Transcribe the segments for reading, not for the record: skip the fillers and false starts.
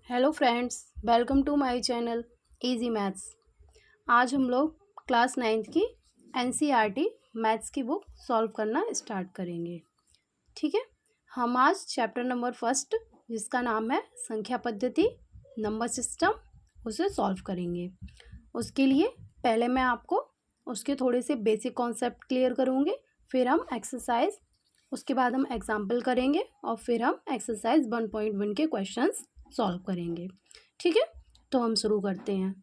Hello friends, welcome to my channel easy maths. आज हम लोग क्लास 9th की एनसीईआरटी मैथ्स की बुक सॉल्व करना स्टार्ट करेंगे। ठीक है, हम आज चैप्टर नंबर फर्स्ट, जिसका नाम है संख्या पद्धति नंबर सिस्टम, उसे सॉल्व करेंगे। उसके लिए पहले मैं आपको उसके थोड़े से बेसिक कॉन्सेप्ट क्लियर करूँगी, फिर हम एक्सरसाइज, उसके बाद हम एग्जाम्पल करेंगे और फिर हम एक्सरसाइज 1.1 के क्वेश्चंस सॉल्व करेंगे। ठीक है, तो हम शुरू करते हैं।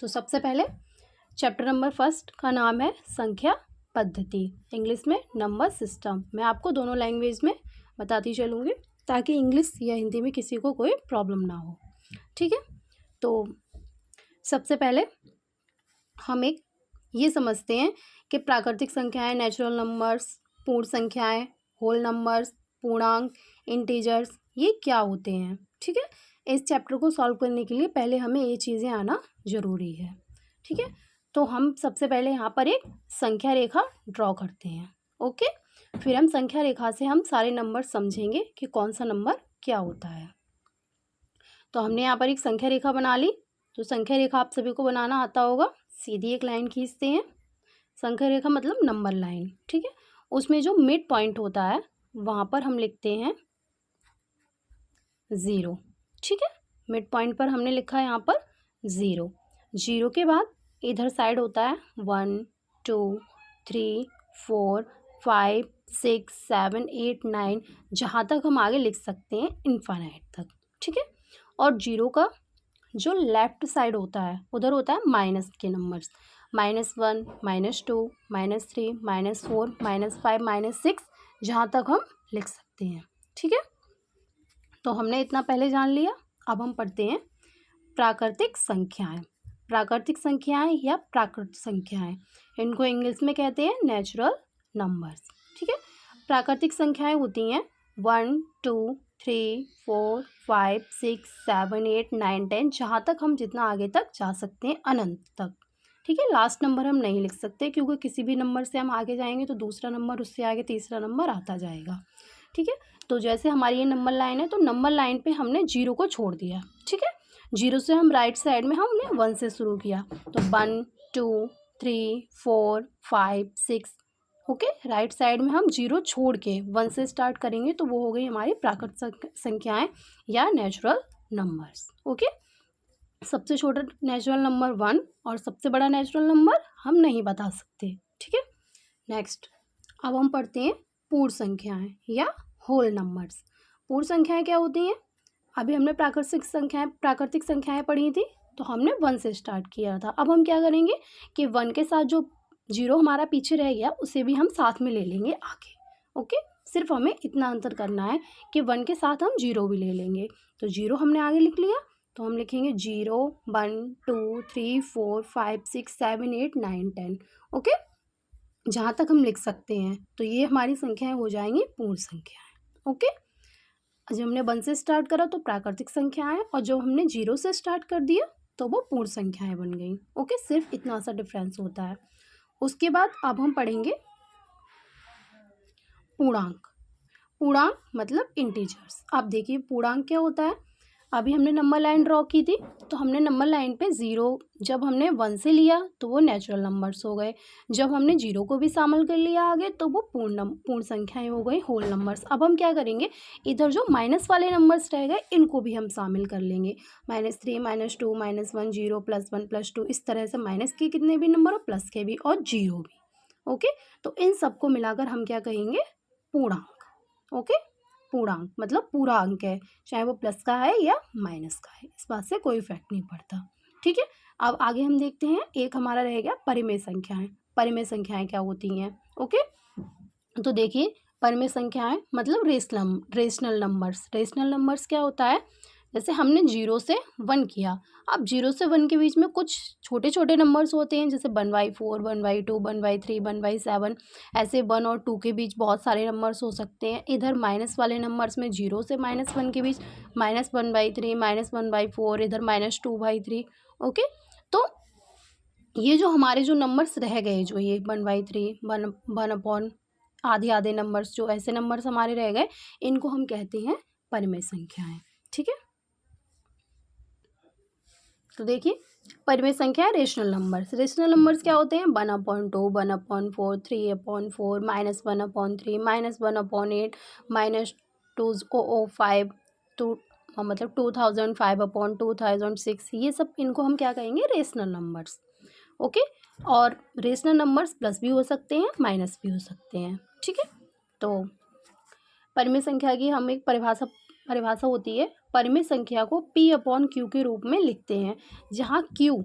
तो सबसे पहले चैप्टर नंबर फर्स्ट का नाम है संख्या पद्धति, इंग्लिश में नंबर सिस्टम। मैं आपको दोनों लैंग्वेज में बताती चलूँगी ताकि इंग्लिश या हिंदी में किसी को कोई प्रॉब्लम ना हो। ठीक है, तो सबसे पहले हम एक ये समझते हैं कि प्राकृतिक संख्याएं, नेचुरल नंबर्स, पूर्ण संख्याएं, होल नंबर्स, पूर्णांक, इंटीजर्स, ये क्या होते हैं। ठीक है, इस चैप्टर को सॉल्व करने के लिए पहले हमें ये चीज़ें आना ज़रूरी है। ठीक है, तो हम सबसे पहले यहाँ पर एक संख्या रेखा ड्रॉ करते हैं। ओके, फिर हम संख्या रेखा से हम सारे नंबर समझेंगे कि कौन सा नंबर क्या होता है। तो हमने यहाँ पर एक संख्या रेखा बना ली। तो संख्या रेखा आप सभी को बनाना आता होगा। सीधी एक लाइन खींचते हैं, संख्या रेखा मतलब नंबर लाइन। ठीक है, उसमें जो मिड पॉइंट होता है वहाँ पर हम लिखते हैं 0। ठीक है, मिड पॉइंट पर हमने लिखा है यहाँ पर 0। 0 के बाद इधर साइड होता है 1 2 3 4 5 6 7 8 9, जहाँ तक हम आगे लिख सकते हैं इनफाइनाइट तक। ठीक है, और 0 का जो लेफ्ट साइड होता है उधर होता है माइनस के नंबर्स, -1 -2 -3 -4 -5 -6, जहाँ तक हम लिख सकते हैं। ठीक है, तो हमने इतना पहले जान लिया। अब हम पढ़ते हैं प्राकृतिक संख्याएं। प्राकृतिक संख्याएं या प्राकृत संख्याएं, इनको इंग्लिश में कहते हैं नेचुरल नंबर्स। ठीक है, प्राकृतिक संख्याएं होती हैं 1 2 3 4 5 6 7 8 9 10, जहाँ तक हम जितना आगे तक जा सकते हैं अनंत तक। ठीक है, लास्ट नंबर हम नहीं लिख सकते क्योंकि किसी भी नंबर से हम आगे जाएंगे तो दूसरा नंबर, उससे आगे तीसरा नंबर आता जाएगा। ठीक है, तो जैसे हमारी ये नंबर लाइन है तो नंबर लाइन पे हमने 0 को छोड़ दिया। ठीक है, 0 से हम राइट साइड में हमने 1 से शुरू किया, तो 1 2 3 4 5 6। ओके, राइट साइड में हम 0 छोड़ के 1 से स्टार्ट करेंगे तो वो हो गई हमारी प्राकृतिक संख्याएं या नेचुरल नंबर्स। ओके, सबसे छोटा नेचुरल नंबर 1 और सबसे बड़ा नेचुरल नंबर हम नहीं बता सकते। ठीक है, नेक्स्ट अब हम पढ़ते हैं पूर्ण संख्याएं या होल नंबर्स। पूर्ण संख्याएं क्या होती हैं? अभी हमने प्राकृतिक संख्याएं पढ़ी थी, तो हमने 1 से स्टार्ट किया था। अब हम क्या करेंगे कि 1 के साथ जो 0 हमारा पीछे रह गया उसे भी हम साथ में ले लेंगे आगे। ओके, सिर्फ हमें इतना अंतर करना है कि 1 के साथ हम 0 भी ले लेंगे। तो 0 हमने आगे लिख लिया, तो हम लिखेंगे 0 1 2 3 4 5 6 7 8 9 10। ओके, जहाँ तक हम लिख सकते हैं। तो ये हमारी संख्याएं हो जाएंगी पूर्ण संख्याएं। ओके, जब हमने 1 से स्टार्ट करा तो प्राकृतिक संख्याएं, और जब हमने 0 से स्टार्ट कर दिया तो वो पूर्ण संख्याएं बन गई। ओके, सिर्फ इतना सा डिफरेंस होता है। उसके बाद अब हम पढ़ेंगे पूर्णांक। पूर्णांक मतलब इंटीजर्स। अब देखिए पूर्णांक क्या होता है। अभी हमने नंबर लाइन ड्रॉ की थी, तो हमने नंबर लाइन पे 0 जब हमने 1 से लिया तो वो नेचुरल नंबर्स हो गए। जब हमने 0 को भी शामिल कर लिया आगे तो वो पूर्ण संख्याएं हो गई, होल नंबर्स। अब हम क्या करेंगे, इधर जो माइनस वाले नंबर्स रह गए इनको भी हम शामिल कर लेंगे। -3 -2 -1 0 +1 +2, इस तरह से माइनस के कितने भी नंबर और प्लस के भी और 0 भी। ओके, तो इन सबको मिलाकर हम क्या कहेंगे, पूर्णांक। ओके, पूर्णांक मतलब पूरा अंक है, चाहे वो प्लस का है या माइनस का है, इस बात से कोई इफेक्ट नहीं पड़ता। ठीक है, अब आगे हम देखते हैं, एक हमारा रह गया परिमेय संख्याएं। परिमेय संख्याएं क्या होती हैं? ओके, तो देखिए परिमेय संख्याएं मतलब रेशनल नंबर्स। रेशनल नंबर्स क्या होता है, जैसे हमने 0 से 1 किया, अब 0 से 1 के बीच में कुछ छोटे छोटे नंबर्स होते हैं, जैसे 1/4 1/2 1/3 1/7, ऐसे 1 और 2 के बीच बहुत सारे नंबर्स हो सकते हैं। इधर माइनस वाले नंबर्स में 0 से -1 के बीच -1/3 -1/4, इधर -2/3। ओके, तो ये जो हमारे जो नंबर्स रह गए, जो ये 1/3 1 अपॉन आधे आधे नंबर्स, जो ऐसे नंबर्स हमारे रह गए, इनको हम कहते हैं परिमेय संख्याएं। ठीक है, तो देखिए परिमेय संख्या है रेशनल नंबर्स। रेशनल नंबर्स क्या होते हैं? 1/2, 1/4, 3/4, -1/3, -1/8, -2/5, टू मतलब 2000, 5/2006, ये सब इनको हम क्या कहेंगे? Rational numbers. ओके। और रेशनल नंबर्स प्लस भी हो सकते हैं, माइनस भी हो सकते हैं। ठीक है। तो परिमेय संख्या की हम एक परिभाषा होती है। परिमेय संख्या को P/Q के रूप में लिखते हैं, जहाँ Q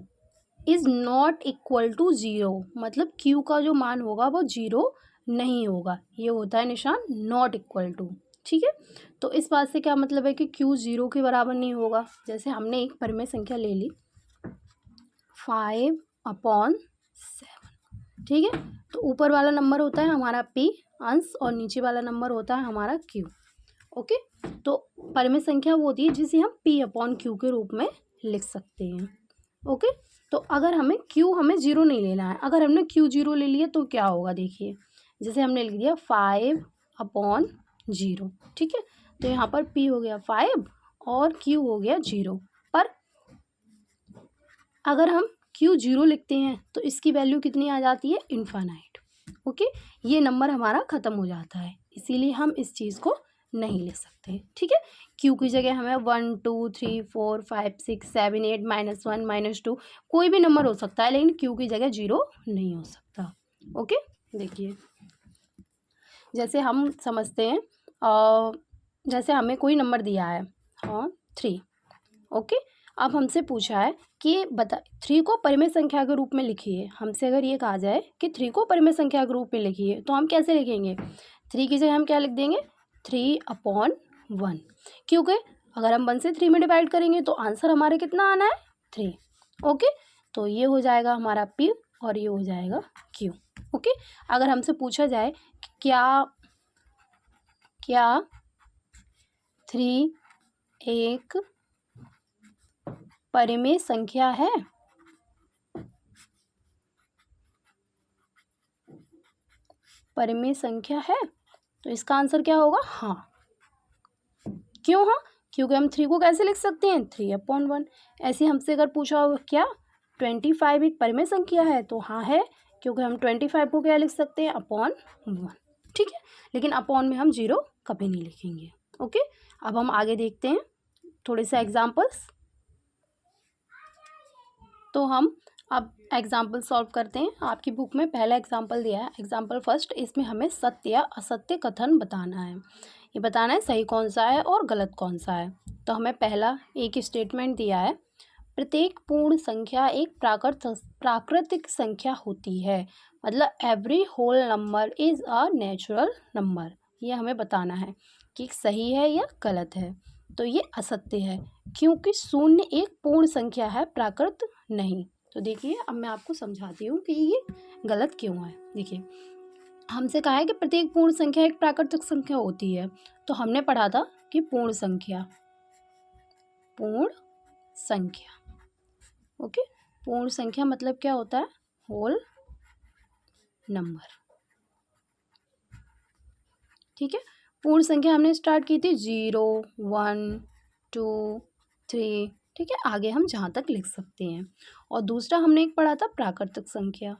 is not equal to 0, मतलब Q का जो मान होगा वो 0 नहीं होगा। ये होता है निशान नॉट इक्वल टू। ठीक है। तो इस बात से क्या मतलब है कि Q 0 के बराबर नहीं होगा। जैसे हमने एक परिमेय संख्या ले ली 5/7, ठीक है। तो ऊपर वाला नंबर होता है हमारा P अंश और नीचे वाला नंबर होता है हमारा Q। ओके। तो परिमेय संख्या वो होती है जिसे हम P/Q के रूप में लिख सकते हैं। ओके। तो अगर हमें 0 नहीं लेना है, अगर हमने Q 0 ले लिया तो क्या होगा? देखिए जैसे हमने लिख दिया 5/0, ठीक है। तो यहाँ पर P हो गया 5 और Q हो गया 0। पर अगर हम Q 0 लिखते हैं तो इसकी वैल्यू कितनी आ जाती है? इनफाइनाइट। ओके। ये नंबर हमारा ख़त्म हो जाता है, इसीलिए हम इस चीज़ को नहीं लिख सकते। ठीक है। Q की जगह हमें 1 2 3 4 5 6 7 8 -1 -2 कोई भी नंबर हो सकता है, लेकिन Q की जगह 0 नहीं हो सकता। ओके। देखिए जैसे हम समझते हैं, जैसे हमें कोई नंबर दिया है 3। ओके। अब हमसे पूछा है कि 3 को परिमेय संख्या के रूप में लिखिए। हमसे अगर ये कहा जाए कि 3 को परिमेय संख्या के रूप में लिखिए, तो हम कैसे लिखेंगे? 3 की जगह हम क्या लिख देंगे? 3/1, क्योंकि अगर हम 1 से 3 में डिवाइड करेंगे तो आंसर हमारे कितना आना है? 3। ओके। तो ये हो जाएगा हमारा P और ये हो जाएगा Q। ओके। अगर हमसे पूछा जाए कि क्या 3 एक परिमेय संख्या है? परिमेय संख्या है, तो इसका आंसर क्या होगा? हाँ। क्यों हाँ? क्योंकि हम 3 को कैसे लिख सकते हैं? 3/1। ऐसे हमसे अगर पूछा होगा क्या 25 एक परिमेय संख्या है, तो हाँ है, क्योंकि हम 25 को क्या लिख सकते हैं? /1। ठीक है। लेकिन अपॉन में हम 0 कभी नहीं लिखेंगे। ओके। अब हम आगे देखते हैं थोड़े से एग्जाम्पल्स। तो हम अब एग्जाम्पल सॉल्व करते हैं। आपकी बुक में पहला एग्जाम्पल दिया है, एग्जाम्पल फर्स्ट। इसमें हमें सत्य या असत्य कथन बताना है। ये बताना है सही कौन सा है और गलत कौन सा है। तो हमें पहला एक स्टेटमेंट दिया है, प्रत्येक पूर्ण संख्या एक प्राकृतिक संख्या होती है, मतलब every whole number is a natural number. ये हमें बताना है कि सही है या गलत है। तो ये असत्य है, क्योंकि 0 एक पूर्ण संख्या है, प्राकृत नहीं। तो देखिए अब मैं आपको समझाती हूँ कि ये गलत क्यों है। देखिए हमसे कहा है कि प्रत्येक पूर्ण संख्या एक प्राकृतिक संख्या होती है। तो हमने पढ़ा था कि पूर्ण संख्या ओके, पूर्ण संख्या मतलब क्या होता है? Whole number. ठीक है। पूर्ण संख्या हमने स्टार्ट की थी 0 1 2 3। ठीक है। आगे हम जहाँ तक लिख सकते हैं। और दूसरा हमने एक पढ़ा था प्राकृतिक संख्या।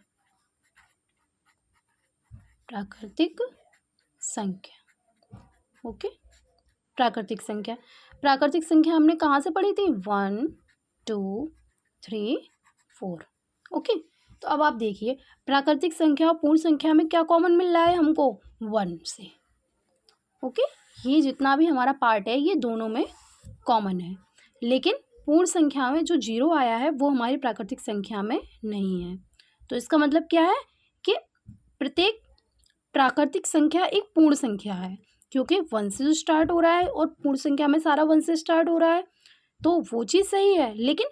ओके। प्राकृतिक संख्या हमने कहाँ से पढ़ी थी? 1 2 3 4। ओके। तो अब आप देखिए प्राकृतिक संख्या और पूर्ण संख्या में क्या कॉमन मिल रहा है हमको? 1 से। ओके। ये जितना भी हमारा पार्ट है ये दोनों में कॉमन है, लेकिन पूर्ण संख्या में जो 0 आया है वो हमारी प्राकृतिक संख्या में नहीं है। तो इसका मतलब क्या है कि प्रत्येक प्राकृतिक संख्या एक पूर्ण संख्या है, क्योंकि 1 से जो स्टार्ट हो रहा है और पूर्ण संख्या में सारा 1 से स्टार्ट हो रहा है, तो वो चीज़ सही है। लेकिन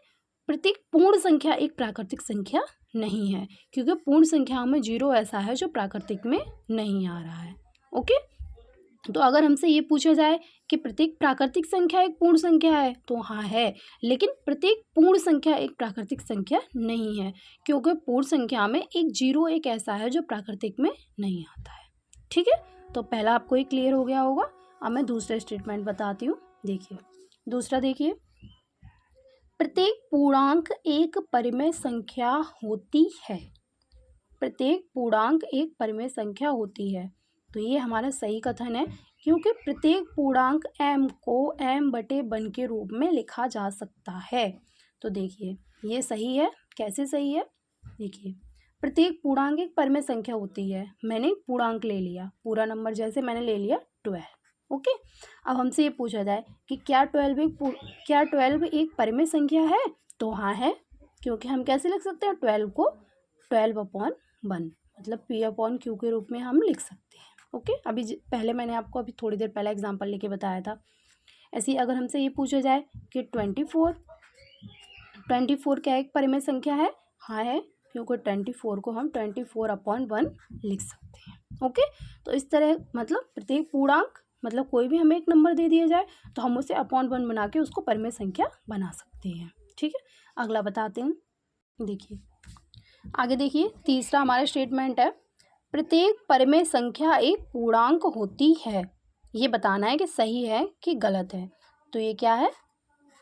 प्रत्येक पूर्ण संख्या एक प्राकृतिक संख्या नहीं है, क्योंकि पूर्ण संख्या में 0 ऐसा है जो प्राकृतिक में नहीं आ रहा है। ओके। तो अगर हमसे ये पूछा जाए कि प्रत्येक प्राकृतिक संख्या एक पूर्ण संख्या है, तो हाँ है, लेकिन प्रत्येक पूर्ण संख्या एक प्राकृतिक संख्या नहीं है, क्योंकि पूर्ण संख्या में एक 0 एक ऐसा है जो प्राकृतिक में नहीं आता है। ठीक है। तो पहला आपको ये क्लियर हो गया होगा। अब मैं दूसरा स्टेटमेंट बताती हूँ। देखिए दूसरा, देखिए प्रत्येक पूर्णांक एक परिमेय संख्या होती है। प्रत्येक पूर्णांक एक परिमेय संख्या होती है। तो ये हमारा सही कथन है, क्योंकि प्रत्येक पूर्णांक m को m/1 के रूप में लिखा जा सकता है। तो देखिए ये सही है। कैसे सही है? देखिए, प्रत्येक पूर्णांक एक परिमेय संख्या होती है। मैंने एक पूर्णांक ले लिया, पूरा नंबर जैसे मैंने ले लिया 12। ओके, अब हमसे ये पूछा जाए कि क्या 12 एक परिमेय संख्या है? तो हाँ है, क्योंकि हम कैसे लिख सकते हैं 12 को 12/1 मतलब p/q के रूप में हम लिख सकते हैं। ओके, अभी पहले मैंने आपको अभी थोड़ी देर पहले एग्जांपल लेके बताया था। ऐसे ही अगर हमसे ये पूछा जाए कि 24 क्या एक परिमेय संख्या है? हाँ है, क्योंकि 24 को हम 24/1 लिख सकते हैं। ओके, तो इस तरह मतलब प्रत्येक पूर्णांक मतलब कोई भी हमें एक नंबर दे दिया जाए तो हम उसे अपॉन 1 बना के उसको परिमेय संख्या बना सकते हैं। ठीक है, अगला बताते हैं। देखिए आगे, देखिए तीसरा हमारा स्टेटमेंट है, प्रत्येक परिमेय संख्या एक पूर्णांक होती है। ये बताना है कि सही है कि गलत है। तो ये क्या है?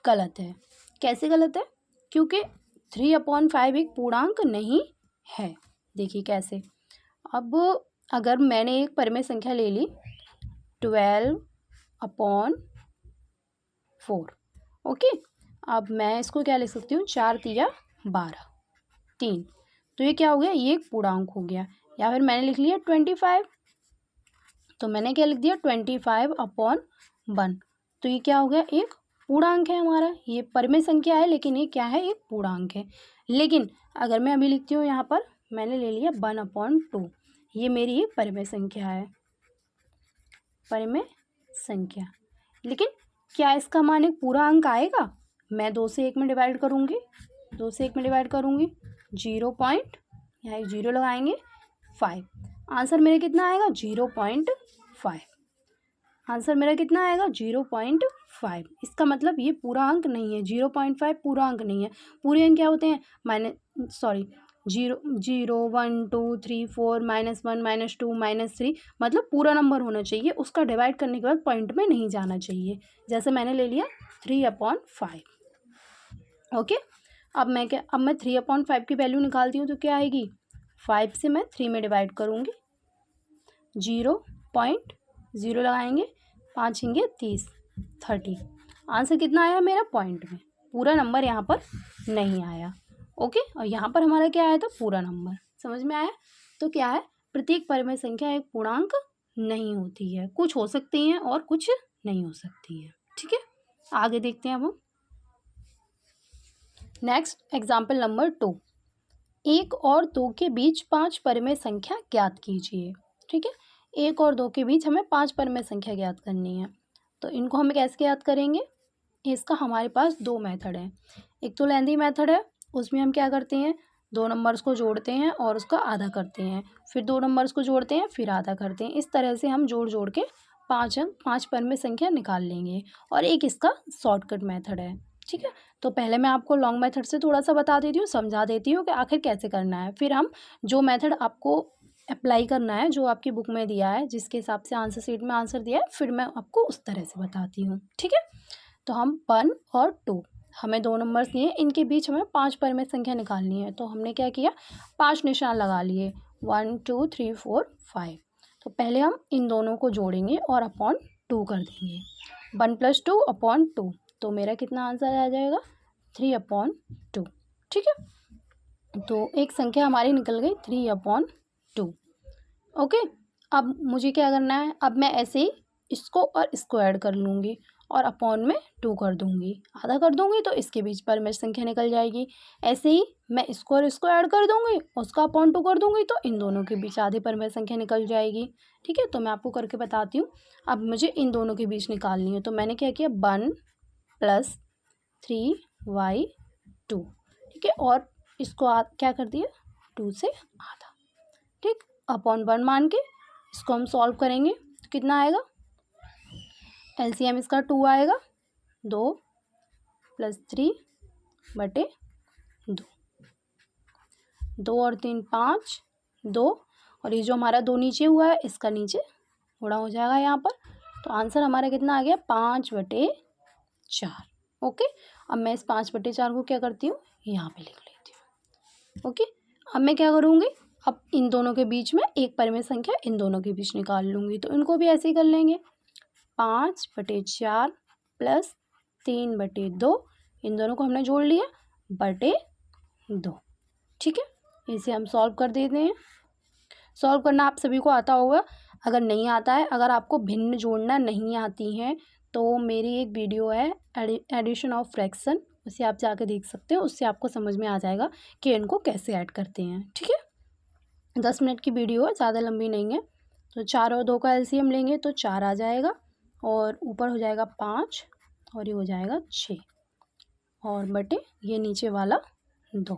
गलत है। कैसे गलत है? क्योंकि 3/5 एक पूर्णांक नहीं है। देखिए कैसे, अब अगर मैंने एक परिमेय संख्या ले ली 12/4। ओके, अब मैं इसको क्या लिख सकती हूँ? 4 तिया 12 3। तो ये क्या हो गया? ये एक पूर्णांक हो गया। या फिर मैंने लिख लिया 25, तो मैंने क्या लिख दिया? 25/1। तो ये क्या हो गया? एक पूर्णांक है हमारा। ये परिमेय संख्या है लेकिन ये क्या है? एक पूर्णांक है। लेकिन अगर मैं अभी लिखती हूँ यहाँ पर, मैंने ले लिया 1/2, ये मेरी एक परिमेय संख्या है, परिमेय संख्या। लेकिन क्या इसका मान एक पूरा अंक आएगा? मैं 2 से 1 में डिवाइड करूँगी, 2 से 1 में डिवाइड करूँगी, 0. यहाँ एक 0 लगाएंगे 5। आंसर मेरा कितना आएगा? 0.5। आंसर मेरा कितना आएगा? 0.5। इसका मतलब ये पूरा अंक नहीं है। 0.5 पूरा अंक नहीं है। पूरे अंक क्या होते हैं? 0 0 1 2 3 4 -1 -2 -3, मतलब पूरा नंबर होना चाहिए। उसका डिवाइड करने के बाद पॉइंट में नहीं जाना चाहिए। जैसे मैंने ले लिया 3/5। ओके, अब मैं 3/5 की वैल्यू निकालती हूँ तो क्या आएगी? 5 से मैं 3 में डिवाइड करूँगी, 0.0 लगाएंगे, 5 हिंगे 30 30। आंसर कितना आया मेरा? पॉइंट में। पूरा नंबर यहाँ पर नहीं आया। ओके, और यहाँ पर हमारा क्या आया था? पूरा नंबर। समझ में आया? तो क्या है? प्रत्येक परिमेय संख्या एक पूर्णांक नहीं होती है। कुछ हो सकती हैं और कुछ नहीं हो सकती है। ठीक है, आगे देखते हैं अब हम। नेक्स्ट एग्जाम्पल नंबर 2, 1 और 2 के बीच 5 परिमेय संख्या ज्ञात कीजिए। ठीक है, 1 और 2 के बीच हमें 5 परिमेय संख्या ज्ञात करनी है। तो इनको हम कैसे ज्ञात करेंगे? इसका हमारे पास 2 मेथड है। एक तो लेंदी मेथड है, उसमें हम क्या करते हैं? 2 नंबर्स को जोड़ते हैं और उसका आधा करते हैं, फिर 2 नंबर्स को जोड़ते हैं, फिर आधा करते हैं। इस तरह से हम जोड़ जोड़ के 5 परिमेय संख्या निकाल लेंगे। और एक इसका शॉर्टकट मेथड है। ठीक है, तो पहले मैं आपको लॉन्ग मेथड से थोड़ा सा बता देती हूँ, समझा देती हूँ कि आखिर कैसे करना है। फिर हम जो मेथड आपको अप्लाई करना है, जो आपकी बुक में दिया है, जिसके हिसाब से आंसर शीट में आंसर दिया है, फिर मैं आपको उस तरह से बताती हूँ। ठीक है, तो हम 1 और 2, हमें 2 नंबर्स दिए, इनके बीच हमें 5 परिमेय संख्या निकालनी है। तो हमने क्या किया? 5 निशान लगा लिए, 1 2 3 4 5। तो पहले हम इन दोनों को जोड़ेंगे और अपॉन 2 कर देंगे। 1 + 2 अपॉन 2, तो मेरा कितना आंसर आ जाएगा? 3/2। ठीक है, तो एक संख्या हमारी निकल गई 3/2। ओके, अब मुझे क्या करना है? अब मैं ऐसे ही इसको और इसको ऐड कर लूँगी और अपॉन में 2 कर दूँगी, आधा कर दूँगी, तो इसके बीच परिमेय संख्या निकल जाएगी। ऐसे ही मैं इसको और इसको ऐड कर दूँगी, उसका अपॉन 2 कर दूँगी, तो इन दोनों के बीच आधी परिमेय संख्या निकल जाएगी। ठीक है, तो मैं आपको करके बताती हूँ। अब मुझे इन दोनों के बीच निकालनी है, तो मैंने क्या किया? 1 + 3y2। ठीक है, और इसको क्या कर दिया? 2 से आधा। ठीक, अपॉन 1 मान के इसको हम सॉल्व करेंगे तो कितना आएगा? एलसीएम इसका 2 आएगा, 2 + 3/2, 2 और 3 5, 2, और ये जो हमारा 2 नीचे हुआ है, इसका नीचे गुणा हो जाएगा यहाँ पर। तो आंसर हमारा कितना आ गया? 5/4। ओके, अब मैं इस 5/4 को क्या करती हूँ, यहाँ पे लिख लेती हूँ। ओके, अब मैं क्या करूँगी, अब इन दोनों के बीच में एक परिमेय संख्या इन दोनों के बीच निकाल लूँगी, तो इनको भी ऐसे ही कर लेंगे। 5/4 प्लस 3/2, इन दोनों को हमने जोड़ लिया, बटे 2। ठीक है, इसे हम सॉल्व कर देते हैं। सॉल्व करना आप सभी को आता होगा। अगर नहीं आता है, अगर आपको भिन्न जोड़ना नहीं आती हैं, तो मेरी एक वीडियो है एडिशन ऑफ फ्रैक्शन, उसे आप जाकर देख सकते हो। उससे आपको समझ में आ जाएगा कि इनको कैसे ऐड करते हैं। ठीक है, 10 मिनट की वीडियो है, ज़्यादा लंबी नहीं है। तो 4 और 2 का एलसीएम लेंगे तो 4 आ जाएगा, और ऊपर हो जाएगा 5, और ये हो जाएगा 6, और बटे ये नीचे वाला 2।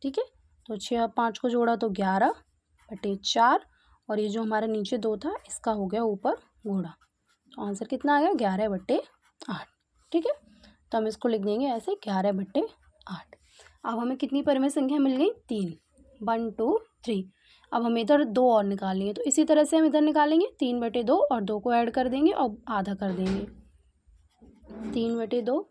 ठीक है, तो 6 और 5 को जोड़ा तो 11/4, और ये जो हमारा नीचे 2 था इसका हो गया ऊपर गुणा, तो आंसर कितना आ गया, 11/8। ठीक है, तो हम इसको लिख देंगे ऐसे 11/8। अब हमें कितनी परिमेय संख्या मिल गई, 3, 1 2 3। अब हम इधर 2 और निकालेंगे, तो इसी तरह से हम इधर निकालेंगे 3/2, और 2 को ऐड कर देंगे और आधा कर देंगे, 3/2।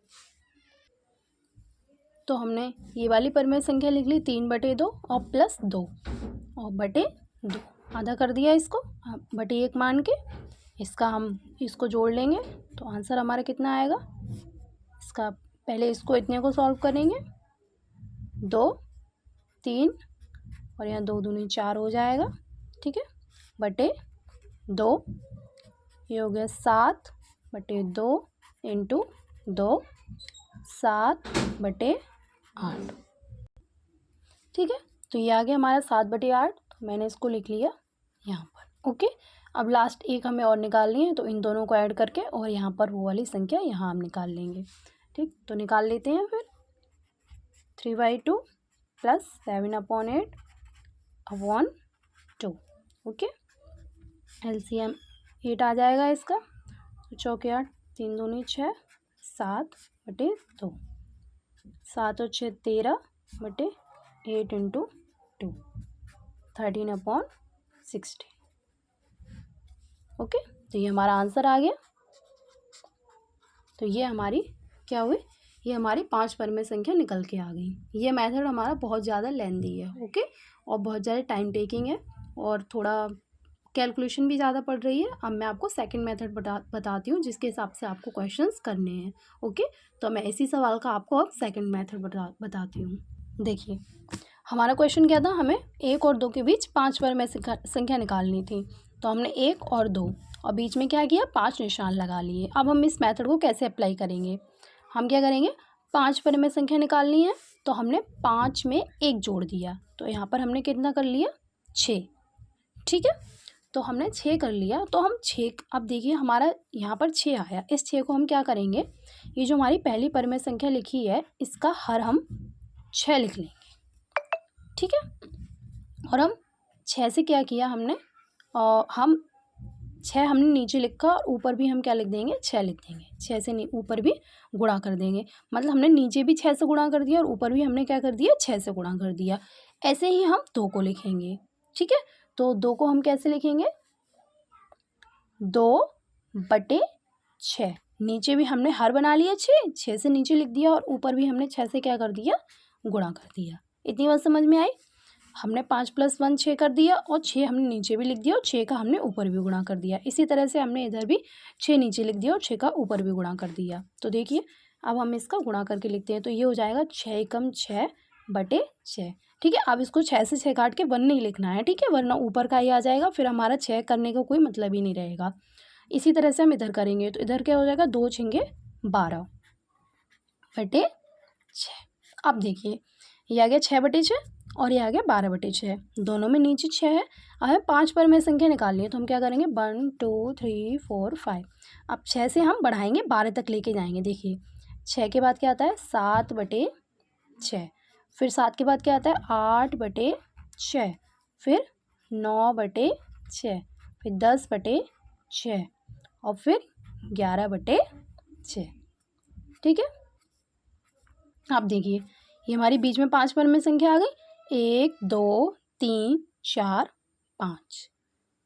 तो हमने ये वाली परिमेय संख्या लिख ली 3/2 और प्लस 2 और बटे 2, आधा कर दिया इसको, बटे 1 मान के इसका हम इसको जोड़ लेंगे, तो आंसर हमारा कितना आएगा इसका। पहले इसको इतने को सॉल्व करेंगे, 2 3 और यहाँ 2 दूनी 4 हो जाएगा। ठीक है, बटे 2, ये हो गया 7/2 इंटू 2, 7/8। ठीक है, तो ये आ गया हमारा 7/8, तो मैंने इसको लिख लिया यहाँ पर। ओके, अब लास्ट एक हमें और निकालनी है, तो इन दोनों को ऐड करके और यहाँ पर वो वाली संख्या यहाँ हम निकाल लेंगे। ठीक, तो निकाल लेते हैं फिर। 3/2 प्लस 7/8/2। ओके, एलसीएम 8 आ जाएगा इसका, तो चौके 8, 3 दूनी 6, 7/2, 7 और 6 13/8 इंटू 2, 13/16। ओके, तो ये हमारा आंसर आ गया। तो ये हमारी क्या हुई, ये हमारी 5 परिमेय संख्या निकल के आ गई। ये मेथड हमारा बहुत ज़्यादा लेंदी है। ओके, और बहुत ज़्यादा टाइम टेकिंग है, और थोड़ा कैलकुलेशन भी ज़्यादा पड़ रही है। अब मैं आपको सेकंड मेथड बताती हूँ, जिसके हिसाब से आपको क्वेश्चंस करने हैं। ओके, तो मैं इसी सवाल का आपको अब सेकंड मेथड बताती हूँ। देखिए, हमारा क्वेश्चन क्या था, हमें 1 और 2 के बीच 5 परिमेय संख्या निकालनी थी। तो हमने 1 और 2 और बीच में क्या किया, 5 निशान लगा लिए। अब हम इस मेथड को कैसे अप्लाई करेंगे, हम क्या करेंगे, 5 परिमेय संख्या निकालनी है, तो हमने 5 में 1 जोड़ दिया, तो यहाँ पर हमने कितना कर लिया, 6। ठीक है, तो हमने 6 कर लिया, तो हम 6, अब देखिए हमारा यहाँ पर 6 आया, इस 6 को हम क्या करेंगे, ये जो हमारी पहली परिमेय संख्या लिखी है इसका हर हम 6 लिख लेंगे। ठीक है, और हम 6 से क्या किया हमने, हम 6 हमने नीचे लिखा, और ऊपर भी हम क्या लिख देंगे, 6 लिख देंगे। 6 से ऊपर भी गुणा कर देंगे, मतलब हमने नीचे भी 6 से गुणा कर दिया और ऊपर भी हमने क्या कर दिया, 6 से गुणा कर दिया। ऐसे ही हम 2 को लिखेंगे। ठीक है, तो 2 को हम कैसे लिखेंगे, 2/6। नीचे भी हमने हर बना लिया 6 से नीचे लिख दिया, और ऊपर भी हमने 6 से क्या कर दिया, गुणा कर दिया। इतनी बात समझ में आई। हमने 5 + 1 6 कर दिया, और 6 हमने नीचे भी लिख दिया, और 6 का हमने ऊपर भी गुणा कर दिया। इसी तरह से हमने इधर भी 6 नीचे लिख दिया और 6 का ऊपर भी गुणा कर दिया। तो देखिए, अब हम इसका गुणा करके लिखते हैं, तो ये हो जाएगा 6 एकम 6/6। ठीक है, अब इसको 6 से 6 काट के 1 नहीं लिखना है, ठीक है, वरना ऊपर का ही आ जाएगा, फिर हमारा 6 करने का कोई मतलब ही नहीं रहेगा। इसी तरह से हम इधर करेंगे, तो इधर क्या हो जाएगा, 2 × 6 = 12/6। अब देखिए, ये आ गया 6/6 और ये आ गया 12/6, दोनों में नीचे 6 है। अब हमें 5 परिमेय संख्या निकालनी है, तो हम क्या करेंगे, 1 2 3 4 5। अब 6 से हम बढ़ाएंगे, 12 तक लेके जाएंगे। देखिए, 6 के बाद क्या आता है, 7/6, फिर 7 के बाद क्या आता है, 8/6, फिर 9/6, फिर 10/6 और फिर 11/6। ठीक है, आप देखिए, ये हमारी बीच में 5 परिमेय संख्या आ गई, 1 2 3 4 5।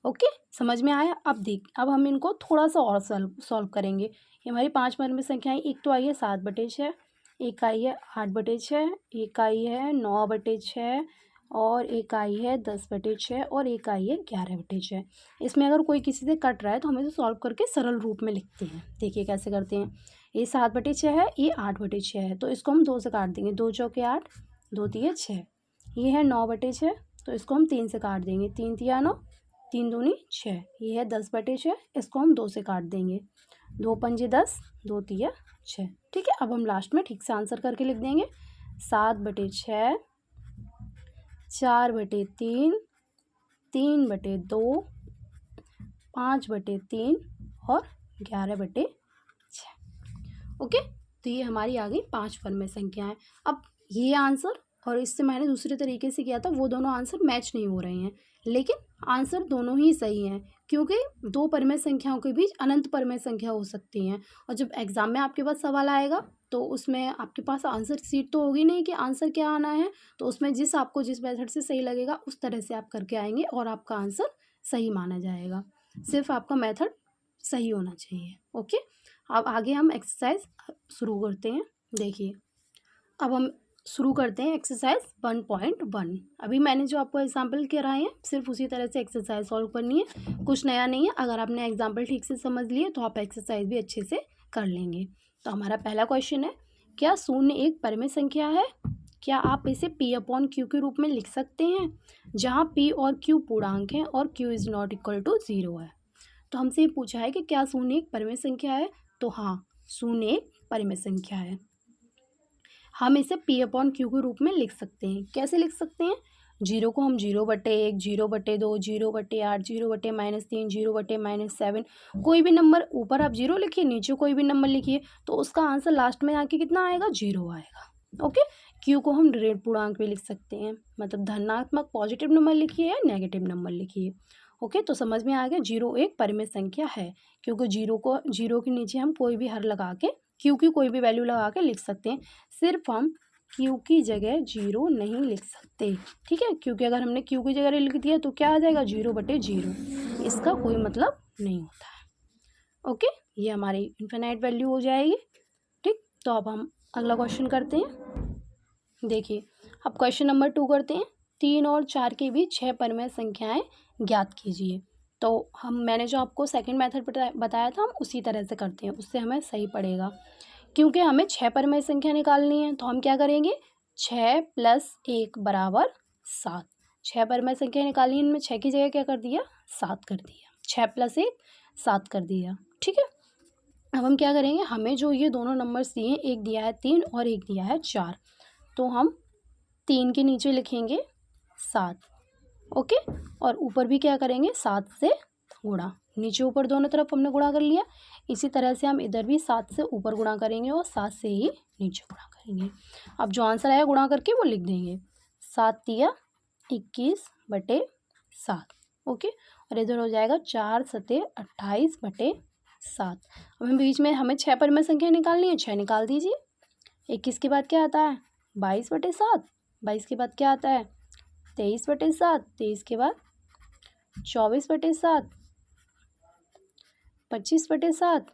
ओके, समझ में आया। अब हम इनको थोड़ा सा और सॉल्व करेंगे। ये हमारी 5 परमेय संख्याएं एक तो आई है 7/6, एक आई है 8/6, एक आई है 9/6 और एक आई है 10/6 और एक आई है 11/6। इसमें अगर कोई किसी से कट रहा है तो हम इसे सॉल्व करके सरल रूप में लिखते हैं। देखिए कैसे करते हैं। ये 7/6 है, ये 8/6 है, तो इसको हम 2 से काट देंगे। 2 चौके 8, 2 तिये 6। ये है 9/6, तो इसको हम 3 से काट देंगे। 3 तिया 9, 3 दूनी 6। ये है 10/6, इसको हम 2 से काट देंगे। 2 पंजे 10, 2 तिया 6। ठीक है, अब हम लास्ट में ठीक से आंसर करके लिख देंगे। 7/6, 4/3, 3/2, 5/3 और 11/6। ओके, तो ये हमारी आ गई 5 परमेय संख्याएं। अब ये आंसर और इससे मैंने दूसरे तरीके से किया था, वो दोनों आंसर मैच नहीं हो रहे हैं, लेकिन आंसर दोनों ही सही हैं, क्योंकि 2 परमेय संख्याओं के बीच अनंत परमेय संख्या हो सकती हैं। और जब एग्ज़ाम में आपके पास सवाल आएगा तो उसमें आपके पास आंसर शीट तो होगी नहीं कि आंसर क्या आना है, तो उसमें आपको जिस मेथड से सही लगेगा उस तरह से आप करके आएंगे और आपका आंसर सही माना जाएगा। सिर्फ आपका मेथड सही होना चाहिए। ओके, अब आगे हम एक्सरसाइज शुरू करते हैं। देखिए, अब हम शुरू करते हैं एक्सरसाइज 1.1। अभी मैंने जो आपको एग्जाम्पल कराए हैं सिर्फ उसी तरह से एक्सरसाइज सॉल्व करनी है, कुछ नया नहीं है। अगर आपने एग्जाम्पल ठीक से समझ लिए तो आप एक्सरसाइज भी अच्छे से कर लेंगे। तो हमारा पहला क्वेश्चन है, क्या 0 एक परमेय संख्या है? क्या आप इसे P/Q के रूप में लिख सकते हैं, जहाँ P और Q पूर्णांक हैं और Q is not equal to 0 है। तो हमसे ये पूछा है कि क्या 0 एक परमेय संख्या है? तो हाँ, 0 एक परमेय संख्या है। हम इसे P/Q के रूप में लिख सकते हैं। कैसे लिख सकते हैं? 0 को हम 0/1, 0/2, 0/8, 0/-3, 0/-7, कोई भी नंबर, ऊपर आप 0 लिखिए, नीचे कोई भी नंबर लिखिए, तो उसका आंसर लास्ट में आके कितना आएगा? 0 आएगा। ओके, Q को हम ऋण पूर्णांक भी लिख सकते हैं, मतलब धनात्मक पॉजिटिव नंबर लिखिए या नेगेटिव नंबर लिखिए। ओके, तो समझ में आ गया 0 एक परमेय संख्या है, क्योंकि 0 के नीचे हम कोई भी हर लगा के Q की कोई भी वैल्यू लगा के लिख सकते हैं। सिर्फ हम Q की जगह 0 नहीं लिख सकते, ठीक है, क्योंकि अगर हमने Q की जगह लिख दिया तो क्या आ जाएगा? 0/0। इसका कोई मतलब नहीं होता है। ओके, ये हमारी इनफिनाइट वैल्यू हो जाएगी। ठीक, तो अब हम अगला क्वेश्चन करते हैं। देखिए, अब क्वेश्चन नंबर 2 करते हैं। 3 और 4 के बीच 6 परमेय संख्याएं ज्ञात कीजिए। तो मैंने जो आपको सेकंड मेथड बताया था, हम उसी तरह से करते हैं, उससे हमें सही पड़ेगा। क्योंकि हमें 6 परमेय संख्या निकालनी है, तो हम क्या करेंगे? 6 + 1 = 7। 6 परमेय संख्या निकालनी है, इनमें 6 की जगह क्या कर दिया? 7 कर दिया। 6 + 1 7 कर दिया। ठीक है, अब हम क्या करेंगे? हमें जो ये दोनों नंबर्स दिए हैं, एक दिया है 3 और एक दिया है 4, तो हम 3 के नीचे लिखेंगे 7। ओके, और ऊपर भी क्या करेंगे? 7 से गुणा। नीचे ऊपर दोनों तरफ हमने गुणा कर लिया। इसी तरह से हम इधर भी 7 से ऊपर गुणा करेंगे और 7 से ही नीचे गुणा करेंगे। अब जो आंसर आया गुणा करके वो लिख देंगे। 7 तिया 21/7। ओके, और इधर हो जाएगा 4 सते 28/7। अब हम बीच में हमें 6 परमेय संख्या निकालनी है, 6 निकाल दीजिए। 21 के बाद क्या आता है? 22/7। 22 के बाद क्या आता है? 23/7। 23 के बाद 24/7, 25/7,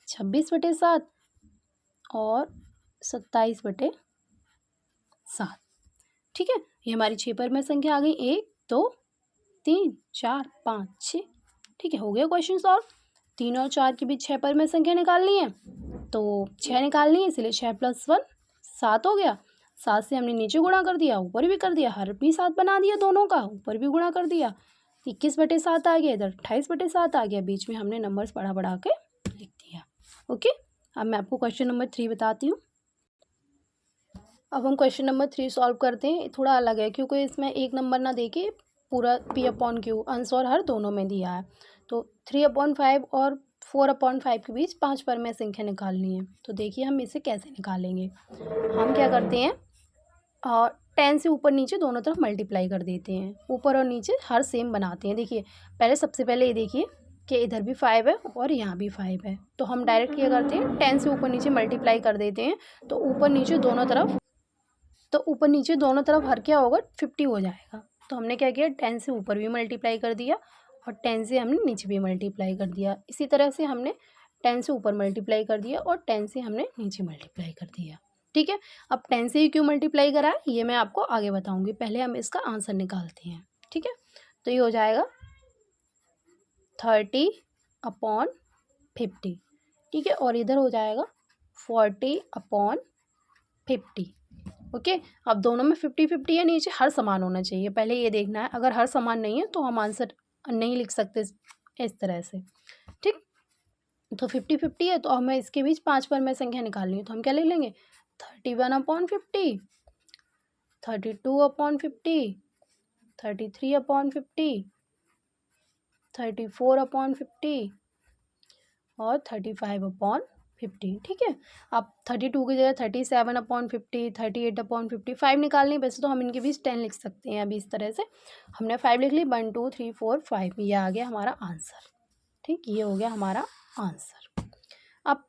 26/7 और 27/7। ठीक है, ये हमारी 6 परमेय संख्या आ गई। 1 2 3 4 5 6। ठीक है, हो गया क्वेश्चन सॉल्व। 3 और 4 के बीच 6 परमेय संख्या निकालनी है, तो 6 निकालनी है, इसलिए 6 + 1 7 हो गया। 7 से हमने नीचे गुणा कर दिया, ऊपर भी कर दिया, हर भी 7 बना दिया दोनों का, ऊपर भी गुणा कर दिया। 21/7 आ गया, इधर 28/7 आ गया, बीच में हमने नंबर्स बढ़ा के लिख दिया। ओके, अब मैं आपको क्वेश्चन नंबर 3 बताती हूँ। अब हम क्वेश्चन नंबर 3 सॉल्व करते हैं। थोड़ा अलग है, क्योंकि इसमें एक नंबर ना देके पूरा P/Q अंश और हर दोनों में दिया है। तो 3/5 और 4/5 के बीच 5 परमेय संख्या निकालनी है। तो देखिए हम इसे कैसे निकालेंगे। हम क्या करते हैं, 10 से ऊपर नीचे दोनों तरफ मल्टीप्लाई कर देते हैं, ऊपर और नीचे हर सेम बनाते हैं। देखिए, सबसे पहले ये देखिए कि इधर भी 5 है और यहाँ भी 5 है, तो हम डायरेक्ट क्या करते हैं, 10 से ऊपर नीचे मल्टीप्लाई कर देते हैं। तो ऊपर नीचे दोनों तरफ हर क्या होगा? 50 हो जाएगा। तो हमने क्या किया, 10 से ऊपर भी मल्टीप्लाई कर दिया और 10 से हमने नीचे भी मल्टीप्लाई कर दिया। इसी तरह से हमने 10 से ऊपर मल्टीप्लाई कर दिया और 10 से हमने नीचे मल्टीप्लाई कर दिया। ठीक है, अब 10 से ही क्यों मल्टीप्लाई करा है ये मैं आपको आगे बताऊंगी, पहले हम इसका आंसर निकालते हैं। ठीक है, तो ये हो जाएगा 30/50। ठीक है, और इधर हो जाएगा 40/50। ओके, अब दोनों में 50-50 है, नीचे हर समान होना चाहिए, पहले ये देखना है। अगर हर समान नहीं है तो हम आंसर नहीं लिख सकते इस तरह से। ठीक, तो 50-50 है तो हमें इसके बीच 5 पर में संख्या निकालनी है, तो हम क्या लिख लेंगे 31/50, 32/50, 33/50, 34/50 और 35/50। ठीक है, अब 32 की जगह 37/50, 38/50, 5 निकालनी। वैसे तो हम इनके बीच 10 लिख सकते हैं अभी इस तरह से, हमने 5 लिख ली। 1 2 3 4 5, ये आ गया हमारा आंसर। ठीक, ये हो गया हमारा आंसर। अब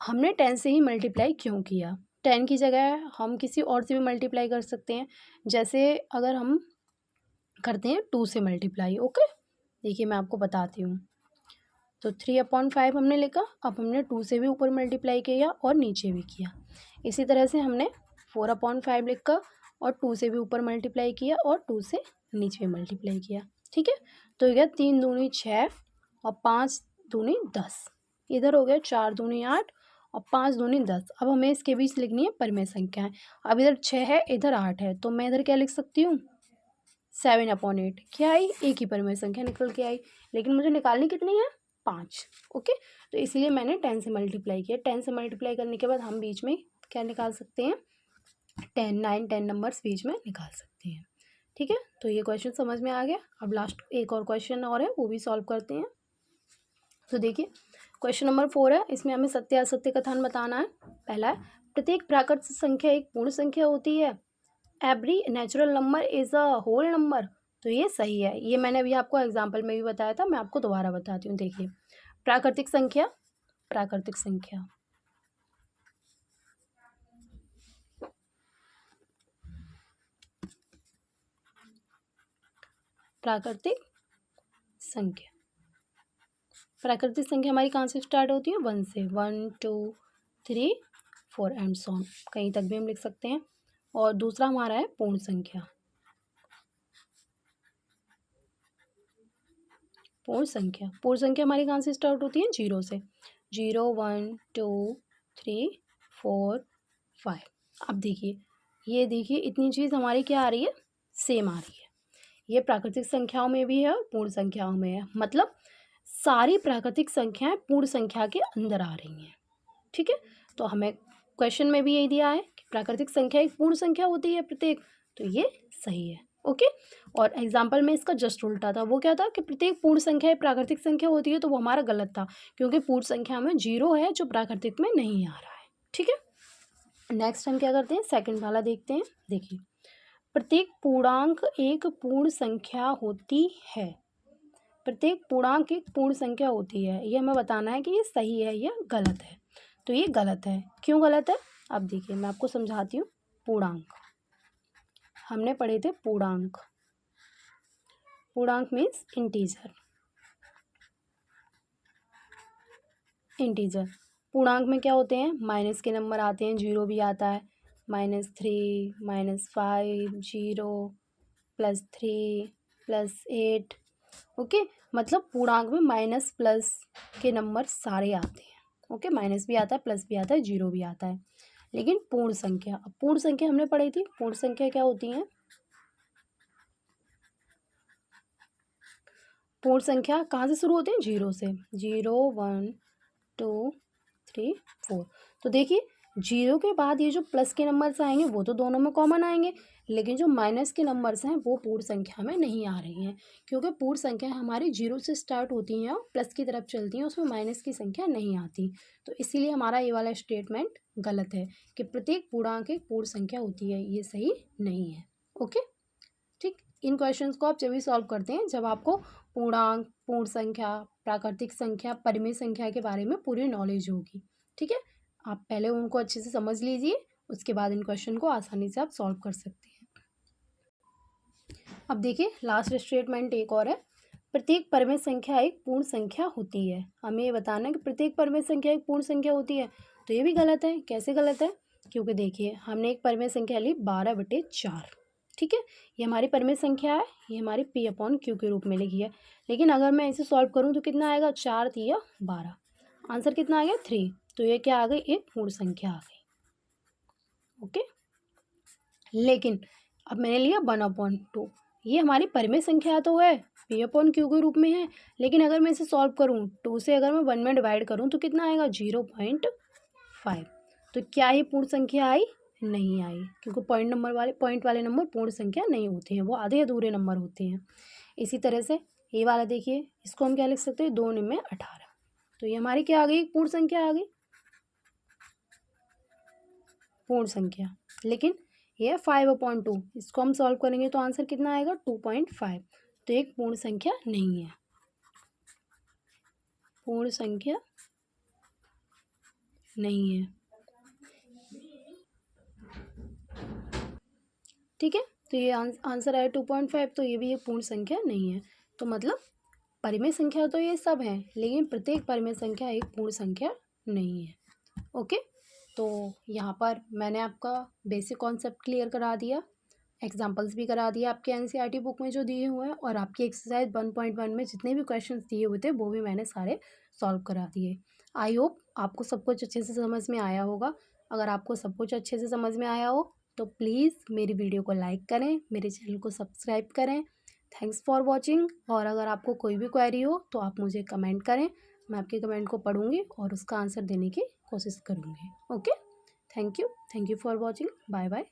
हमने 10 से ही मल्टीप्लाई क्यों किया, 10 की जगह हम किसी और से भी मल्टीप्लाई कर सकते हैं। जैसे अगर हम करते हैं 2 से मल्टीप्लाई। ओके, देखिए मैं आपको बताती हूँ। तो 3/5 हमने लिखा, अब हमने 2 से भी ऊपर मल्टीप्लाई किया और नीचे भी किया। इसी तरह से हमने 4/5 लिखा और 2 से भी ऊपर मल्टीप्लाई किया और 2 से नीचे भी मल्टीप्लाई किया। ठीक है, तो ये 3 दूनी 6 और 5 दूनी 10। इधर हो गया 4 दूनी 8 और 5 दूनी 10। अब हमें इसके बीच लिखनी है परिमेय संख्याएं। अब इधर 6 है, इधर 8 है, तो मैं इधर क्या लिख सकती हूँ 7/8। क्या आई, एक ही परिमेय संख्या निकल के आई, लेकिन मुझे निकालनी कितनी है 5। ओके, तो इसलिए मैंने 10 से मल्टीप्लाई किया। 10 से मल्टीप्लाई करने के बाद हम बीच में क्या निकाल सकते हैं 10, 9, 10 नंबर्स बीच में निकाल सकते हैं। ठीक है, तो ये क्वेश्चन समझ में आ गया। अब लास्ट एक और क्वेश्चन और है, वो भी सॉल्व करते हैं। तो देखिए क्वेश्चन नंबर 4 है, इसमें हमें सत्य असत्य कथन बताना है। पहला है, प्रत्येक प्राकृतिक संख्या एक पूर्ण संख्या होती है। Every natural number is a whole number. तो ये सही है, ये मैंने अभी आपको एग्जाम्पल में भी बताया था, मैं आपको दोबारा बताती हूँ। देखिए प्राकृतिक संख्या, प्राकृतिक संख्या, प्राकृतिक संख्या, प्राकृतिक संख्या हमारी कहाँ से स्टार्ट होती है 1 से, 1 2 3 4 एंड सो ऑन, कहीं तक भी हम लिख सकते हैं। और दूसरा हमारा है पूर्ण संख्या, पूर्ण संख्या, पूर्ण संख्या हमारी कहाँ से स्टार्ट होती है 0 से, 0 1 2 3 4 5। अब देखिए, ये देखिए इतनी चीज़ हमारी क्या आ रही है सेम आ रही है। ये प्राकृतिक संख्याओं में भी है और पूर्ण संख्याओं में है, मतलब सारी प्राकृतिक संख्याएं पूर्ण संख्या के अंदर आ रही हैं। ठीक है, तो हमें क्वेश्चन में भी यही दिया है कि प्राकृतिक संख्या एक पूर्ण संख्या होती है प्रत्येक, तो ये सही है। ओके, और एग्जाम्पल में इसका जस्ट उल्टा था, वो क्या था कि प्रत्येक पूर्ण संख्या एक प्राकृतिक संख्या होती है, तो वो हमारा गलत था, क्योंकि पूर्ण संख्या में 0 है जो प्राकृतिक में नहीं आ रहा है। ठीक है, नेक्स्ट हम क्या करते हैं सेकंड वाला देखते हैं। देखिए प्रत्येक पूर्णांक एक पूर्ण संख्या होती है, प्रत्येक पूर्णांक एक पूर्ण संख्या होती है, ये हमें बताना है कि ये सही है या गलत है। तो ये गलत है, क्यों गलत है अब देखिए मैं आपको समझाती हूँ। पूर्णांक हमने पढ़े थे, पूर्णांक, पूर्णांक मीन्स इंटीजर, इंटीजर। पूर्णांक में क्या होते हैं माइनस के नंबर आते हैं, 0 भी आता है, -3 -5 0 +3 +8। ओके, मतलब पूर्णांक में माइनस प्लस के नंबर सारे आते हैं। ओके, माइनस भी आता है, प्लस भी आता है, 0 भी आता है। लेकिन पूर्ण संख्या, अब पूर्ण संख्या हमने पढ़ी थी, पूर्ण संख्या क्या होती है, पूर्ण संख्या कहाँ से शुरू होते हैं 0 से, 0 1 2 3 4। तो देखिए 0 के बाद ये जो प्लस के नंबर्स आएंगे वो तो दोनों में कॉमन आएंगे, लेकिन जो माइनस के नंबर्स हैं वो पूर्ण संख्या में नहीं आ रही हैं, क्योंकि पूर्ण संख्या हमारी 0 से स्टार्ट होती हैं और प्लस की तरफ चलती हैं, उसमें माइनस की संख्या नहीं आती। तो इसीलिए हमारा ये वाला स्टेटमेंट गलत है कि प्रत्येक पूर्णांक एक पूर्ण संख्या होती है, ये सही नहीं है। ओके, ठीक, इन क्वेश्चंस को आप जब भी सॉल्व करते हैं जब आपको पूर्णांक, पूर्ण संख्या, प्राकृतिक संख्या, परिमेय संख्या के बारे में पूरी नॉलेज होगी। ठीक है, आप पहले उनको अच्छे से समझ लीजिए, उसके बाद इन क्वेश्चन को आसानी से आप सॉल्व कर सकते हैं। अब देखिए लास्ट स्टेटमेंट एक और है, प्रत्येक परमेय संख्या एक पूर्ण संख्या होती है। हमें ये बताना है कि प्रत्येक परमेय संख्या एक पूर्ण संख्या होती है, तो ये भी गलत है। कैसे गलत है? क्योंकि देखिए हमने एक परमेय संख्या ली 12/4, ठीक है, ये हमारी परमेय संख्या है, ये हमारी P/Q के रूप में लिखी है। लेकिन अगर मैं इसे सॉल्व करूँ तो कितना आएगा? 4 तिया 12, आंसर कितना आ गया? 3। तो ये क्या आ गई? एक पूर्ण संख्या आ गई। ओके, लेकिन अब मैंने लिया 1/2, ये हमारी परिमेय संख्या तो है, P/Q के रूप में है, लेकिन अगर मैं इसे सॉल्व करूँ 2 से, अगर मैं 1 में डिवाइड करूँ तो कितना आएगा? 0.5। तो क्या ये पूर्ण संख्या आई? नहीं आई, क्योंकि पॉइंट वाले नंबर पूर्ण संख्या नहीं होते हैं, वो आधे अधूरे नंबर होते हैं। इसी तरह से ये वाला देखिए, इसको हम क्या लिख सकते हैं? 2 में 18। तो ये हमारी क्या आ गई? पूर्ण संख्या आ गई, पूर्ण संख्या। लेकिन ये 5/2, इसको हम सॉल्व करेंगे तो आंसर कितना आएगा? 2.5। तो एक पूर्ण संख्या नहीं है, पूर्ण संख्या नहीं है, ठीक है। तो ये आंसर आया 2.5, तो ये भी एक पूर्ण संख्या नहीं है। तो मतलब परिमेय संख्या तो ये सब है, लेकिन प्रत्येक परिमेय संख्या एक पूर्ण संख्या नहीं है। ओके, तो यहाँ पर मैंने आपका बेसिक कॉन्सेप्ट क्लियर करा दिया, एग्जाम्पल्स भी करा दिया आपके एनसीईआरटी बुक में जो दिए हुए हैं, और आपकी एक्सरसाइज 1.1 में जितने भी क्वेश्चंस दिए हुए थे वो भी मैंने सारे सॉल्व करा दिए। आई होप आपको सब कुछ अच्छे से समझ में आया होगा। अगर आपको सब कुछ अच्छे से समझ में आया हो तो प्लीज़ मेरी वीडियो को लाइक करें, मेरे चैनल को सब्सक्राइब करें। Thanks for watching. और अगर आपको कोई भी क्वेरी हो तो आप मुझे कमेंट करें, मैं आपके कमेंट को पढ़ूंगी और उसका आंसर देने की कोशिश करूँगी। Okay, thank you for watching. Bye bye.